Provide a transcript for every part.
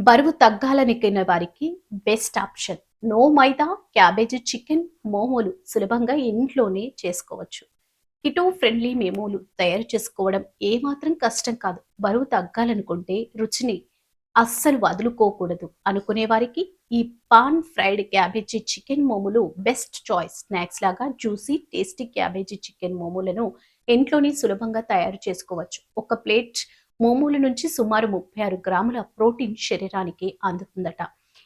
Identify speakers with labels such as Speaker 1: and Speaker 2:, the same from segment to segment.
Speaker 1: బరువు తగ్గాలనుకునే వారికి best option. No మైదా, cabbage chicken మోమోలు సులభంగా ఇంట్లోనే చేసుకోవచ్చు. కిటో ఫ్రెండ్లీ మెమోలు తయారు చేసుకోవడం ఏమాత్రం కష్టం కాదు. బరువు తగ్గాలనుకుంటే రుచిని అస్సలు వదులుకోకూడదు అనుకునే వారికి ఈ పాన్ ఫ్రైడ్ క్యాబేజీ చికెన్ మోములు బెస్ట్ చాయిస్. స్నాక్స్ లాగా జ్యూసీ టేస్టీ క్యాబేజీ చికెన్ మోములను ఇంట్లోనే సులభంగా తయారు చేసుకోవచ్చు. ఒక ప్లేట్ మోమోల నుంచి సుమారు 36 గ్రాముల ప్రోటీన్ శరీరానికి అందుతుందట.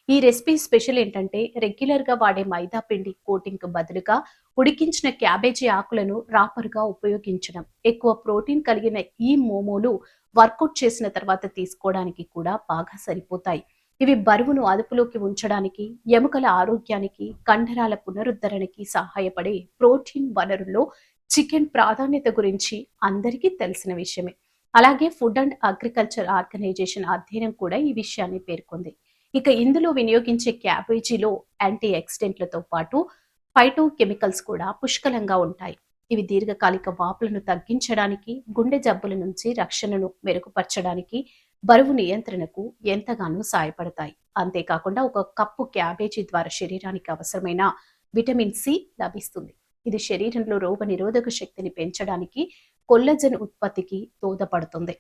Speaker 1: ఈ రెసిపీ స్పెషల్ ఏంటంటే రెగ్యులర్ గా వాడే మైదా పిండి కోటింగ్ కు బదులుగా ఉడికించిన క్యాబేజీ ఆకులను రాపర్గా ఉపయోగించడం. ఎక్కువ ప్రోటీన్ కలిగిన ఈ మోమోలు వర్కౌట్ చేసిన తర్వాత తీసుకోవడానికి కూడా బాగా సరిపోతాయి. ఇవి బరువును అదుపులోకి ఉంచడానికి, ఎముకల ఆరోగ్యానికి, కండరాల పునరుద్ధరణకి సహాయపడే ప్రోటీన్ వనరుల్లో చికెన్ ప్రాధాన్యత గురించి అందరికీ తెలిసిన విషయమే. అలాగే ఫుడ్ అండ్ అగ్రికల్చర్ ఆర్గనైజేషన్ అధ్యయనం కూడా ఈ విషయాన్ని పేర్కొంది. ఇక ఇందులో వినియోగించే క్యాబేజీలో యాంటీ ఆక్సిడెంట్లతో పాటు ఫైటో కెమికల్స్ కూడా పుష్కలంగా ఉంటాయి. ఇవి దీర్ఘకాలిక వాపులను తగ్గించడానికి, గుండె జబ్బుల నుంచి రక్షణను మెరుగుపరచడానికి, బరువు నియంత్రణకు ఎంతగానో సాయపడతాయి. అంతేకాకుండా ఒక కప్పు క్యాబేజీ ద్వారా శరీరానికి అవసరమైన విటమిన్ సి లభిస్తుంది. ఇది శరీరంలో రోగ నిరోధక శక్తిని పెంచడానికి, కొల్లజన్ ఉత్పత్తికి దోహదపడుతుంది.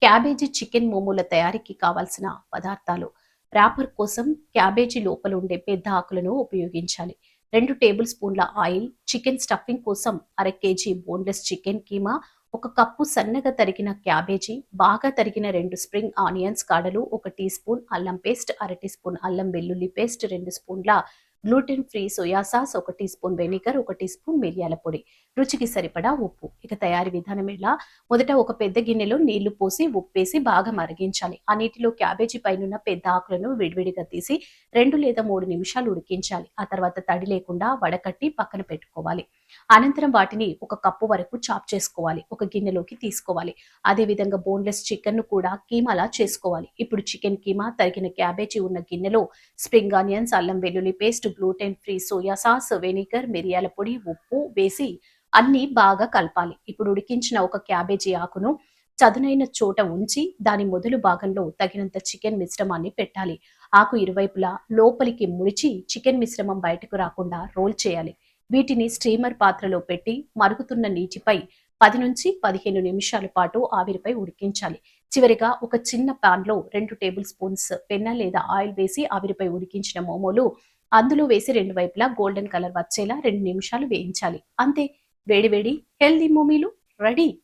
Speaker 1: క్యాబేజీ చికెన్ మోమోల తయారీకి కావాల్సిన పదార్థాలు: ర్యాపర్ కోసం క్యాబేజీ లోపల ఉండే పెద్ద ఆకులను ఉపయోగించాలి. 2 టేబుల్ స్పూన్ల ఆయిల్. చికెన్ స్టఫింగ్ కోసం అర KG boneless chicken keema, 1 cup సన్నగా తరిగిన క్యాబేజీ, బాగా తరిగిన 2 స్ప్రింగ్ ఆనియన్స్ కాడలు, 1 టీ స్పూన్ అల్లం పేస్ట్, అర టీ స్పూన్ అల్లం వెల్లుల్లి పేస్ట్, 2 స్పూన్ల gluten free soya sauce, 1 teaspoon vinegar, 1 teaspoon మిరియాల పొడి, రుచికి సరిపడా ఉప్పు. ఇక తయారీ విధానం ఎలా? మొదట ఒక పెద్ద గిన్నెలో నీళ్లు పోసి ఉప్పేసి బాగా మరిగించాలి. ఆ నీటిలో క్యాబేజీ పైనున్న పెద్ద ఆకులను విడివిడిగా తీసి 2 లేదా 3 నిమిషాలు ఉడికించాలి. ఆ తర్వాత తడి లేకుండా వడకట్టి పక్కన పెట్టుకోవాలి. అనంతరం వాటిని 1 కప్పు వరకు చాప్ చేసుకోవాలి. ఒక గిన్నెలోకి తీసుకోవాలి. అదే విధంగా బోన్లెస్ చికెన్ ను కూడా కీమాలా చేసుకోవాలి. ఇప్పుడు చికెన్ కీమా, తరిగిన క్యాబేజీ ఉన్న గిన్నెలో స్ప్రింగ్ ఆనియన్స్, అల్లం వెల్లుల్లి paste, gluten free soya sauce, vinegar, మిరియాల పొడి, ఉప్పు వేసి అన్ని బాగా కలపాలి. ఇప్పుడు ఉడికించిన ఒక క్యాబేజీ ఆకును చదునైన చోట ఉంచి దాని మొదలు భాగంలో తగినంత చికెన్ మిశ్రమాన్ని పెట్టాలి. ఆకు ఇరువైపులా లోపలికి ముడిచి చికెన్ మిశ్రమం బయటకు రాకుండా రోల్ చేయాలి. వీటిని స్టీమర్ పాత్రలో పెట్టి మరుగుతున్న నీటిపై 10 నుంచి 15 నిమిషాల పాటు ఆవిరిపై ఉడికించాలి. చివరిగా ఒక చిన్న పాన్ లో 2 టేబుల్ స్పూన్స్ వెన్న లేదా ఆయిల్ వేసి ఆవిరిపై ఉడికించిన మోమోలు అందులో వేసి 2 వైపులా గోల్డెన్ కలర్ వచ్చేలా 2 నిమిషాలు వేయించాలి. అంతే, వేడి వేడి హెల్దీ మోమీలు రెడీ.